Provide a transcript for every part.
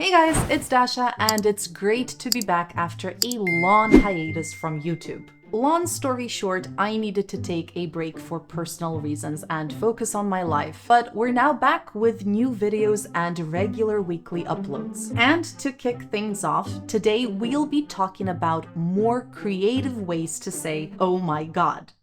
Hey guys, it's Dasha, and it's great to be back after a long hiatus from YouTube. Long story short, I needed to take a break for personal reasons and focus on my life, but we're now back with new videos and regular weekly uploads. And to kick things off, today we'll be talking about more creative ways to say, oh my god.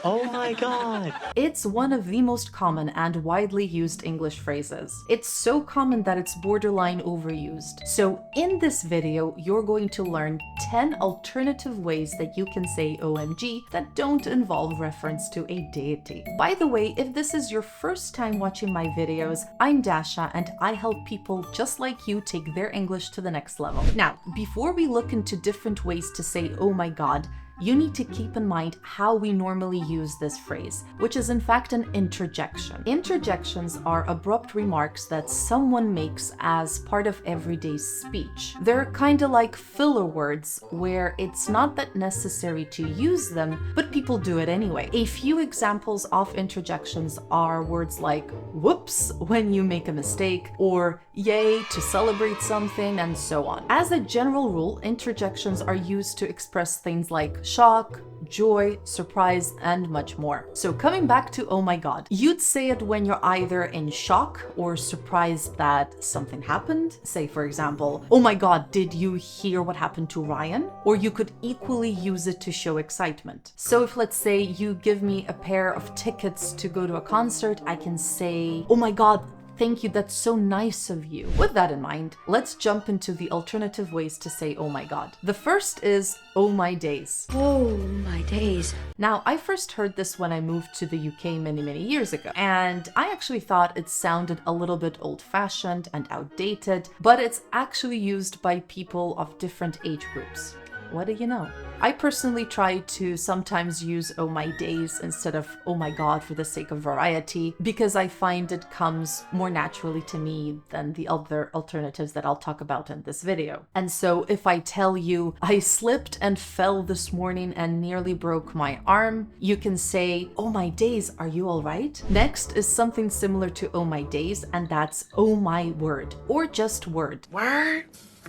Oh my god! It's one of the most common and widely used English phrases. It's so common that it's borderline overused. So in this video, you're going to learn 10 alternative ways that you can say OMG that don't involve reference to a deity. By the way, if this is your first time watching my videos, I'm Dasha and I help people just like you take their English to the next level. Now, before we look into different ways to say oh my god, you need to keep in mind how we normally use this phrase, which is in fact an interjection. Interjections are abrupt remarks that someone makes as part of everyday speech. They're kind of like filler words where it's not that necessary to use them, but people do it anyway. A few examples of interjections are words like whoops when you make a mistake, or yay to celebrate something, and so on. As a general rule, interjections are used to express things like shock, joy, surprise, and much more. So coming back to oh my god, you'd say it when you're either in shock or surprised that something happened. Say for example, oh my god, did you hear what happened to Ryan? Or you could equally use it to show excitement. So if let's say you give me a pair of tickets to go to a concert, I can say, oh my god, thank you, that's so nice of you. With that in mind, let's jump into the alternative ways to say oh my god. The first is oh my days. Oh my days. Now, I first heard this when I moved to the UK many years ago, and I actually thought it sounded a little bit old-fashioned and outdated, but it's actually used by people of different age groups. What do you know? I personally try to sometimes use oh my days instead of oh my god for the sake of variety, because I find it comes more naturally to me than the other alternatives that I'll talk about in this video. And so if I tell you I slipped and fell this morning and nearly broke my arm, you can say, oh my days, are you all right? Next is something similar to oh my days, and that's oh my word, or just word.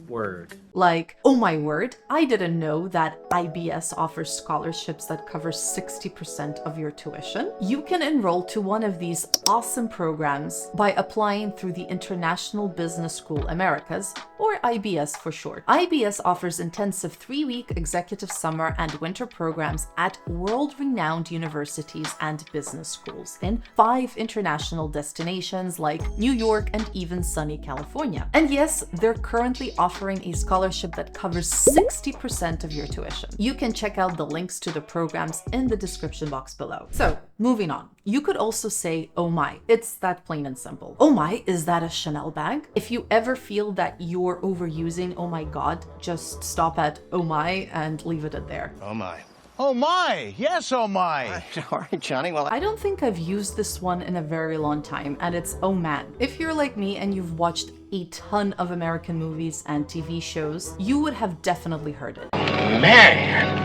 Word. Like, oh my word, I didn't know that IBS offers scholarships that cover 60% of your tuition. You can enroll to one of these awesome programs by applying through the International Business School Americas, or IBS for short. IBS offers intensive 3-week executive summer and winter programs at world-renowned universities and business schools in 5 international destinations like New York and even sunny California. And yes, they're currently offering a scholarship that covers 60% of your tuition. You can check out the links to the programs in the description box below. So, moving on. You could also say, oh my. It's that plain and simple. Oh my, is that a Chanel bag? If you ever feel that you're overusing oh my god, just stop at oh my and leave it at there. Oh my. Oh my! Yes, oh my! All right, Johnny, well, I don't think I've used this one in a very long time, and it's oh man. If you're like me and you've watched a ton of American movies and TV shows, you would have definitely heard it. Man!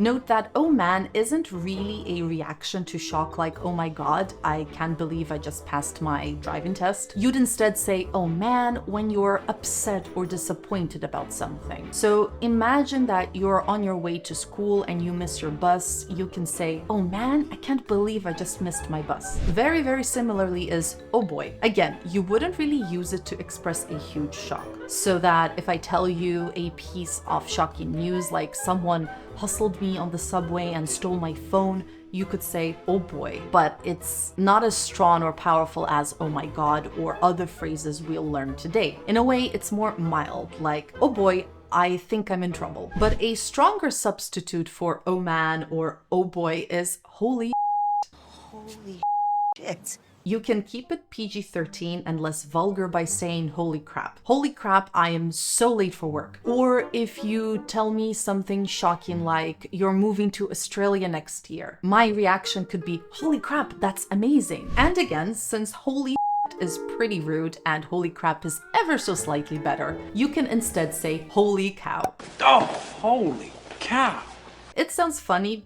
Note that oh man isn't really a reaction to shock like oh my god, I can't believe I just passed my driving test. You'd instead say oh man when you're upset or disappointed about something. So imagine that you're on your way to school and you miss your bus. You can say oh man, I can't believe I just missed my bus. Very similarly is oh boy. Again, you wouldn't really use it to express a huge shock. So that if I tell you a piece of shocking news like someone hustled me on the subway and stole my phone, you could say, oh boy, but it's not as strong or powerful as oh my god or other phrases we'll learn today. In a way, it's more mild, like, oh boy, I think I'm in trouble. But a stronger substitute for oh man or oh boy is holy Shit. You can keep it PG-13 and less vulgar by saying holy crap. Holy crap, I am so late for work. Or if you tell me something shocking like you're moving to Australia next year, my reaction could be holy crap, that's amazing. And again, since holy is pretty rude and holy crap is ever so slightly better, you can instead say holy cow. Oh, holy cow! It sounds funny,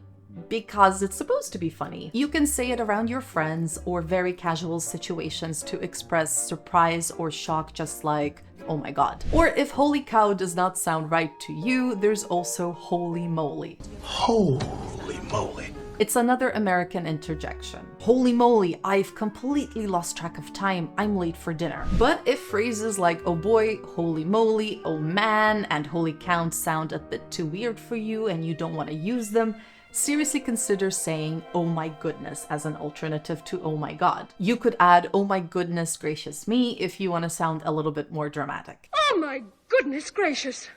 because it's supposed to be funny. You can say it around your friends or very casual situations to express surprise or shock, just like, oh my god. Or if holy cow does not sound right to you, there's also holy moly. Holy moly. It's another American interjection. Holy moly, I've completely lost track of time. I'm late for dinner. But if phrases like oh boy, holy moly, oh man, and holy count sound a bit too weird for you and you don't want to use them, seriously consider saying oh my goodness as an alternative to oh my god. You could add oh my goodness gracious me if you want to sound a little bit more dramatic. Oh my goodness gracious.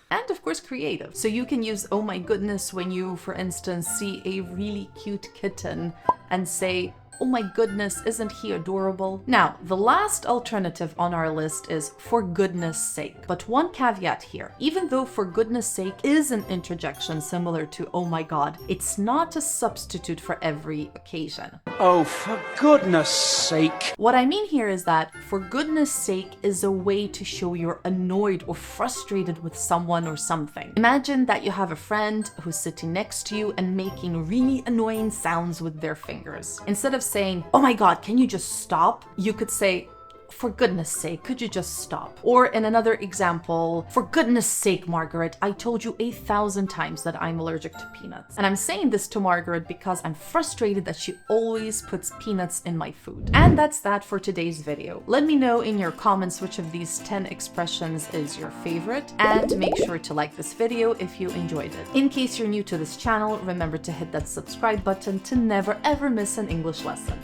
And of course creative. So you can use oh my goodness when you, for instance, see a really cute kitten and say, oh my goodness, isn't he adorable? Now, the last alternative on our list is for goodness sake. But one caveat here, even though for goodness sake is an interjection similar to oh my god, it's not a substitute for every occasion. Oh, for goodness sake. What I mean here is that for goodness sake is a way to show you're annoyed or frustrated with someone or something. Imagine that you have a friend who's sitting next to you and making really annoying sounds with their fingers. Instead of saying, oh my god, can you just stop? You could say, for goodness sake, could you just stop? Or in another example, for goodness sake, Margaret, I told you 1,000 times that I'm allergic to peanuts. And I'm saying this to Margaret because I'm frustrated that she always puts peanuts in my food. And that's that for today's video. Let me know in your comments which of these 10 expressions is your favorite, and make sure to like this video if you enjoyed it. In case you're new to this channel, remember to hit that subscribe button to never ever miss an English lesson.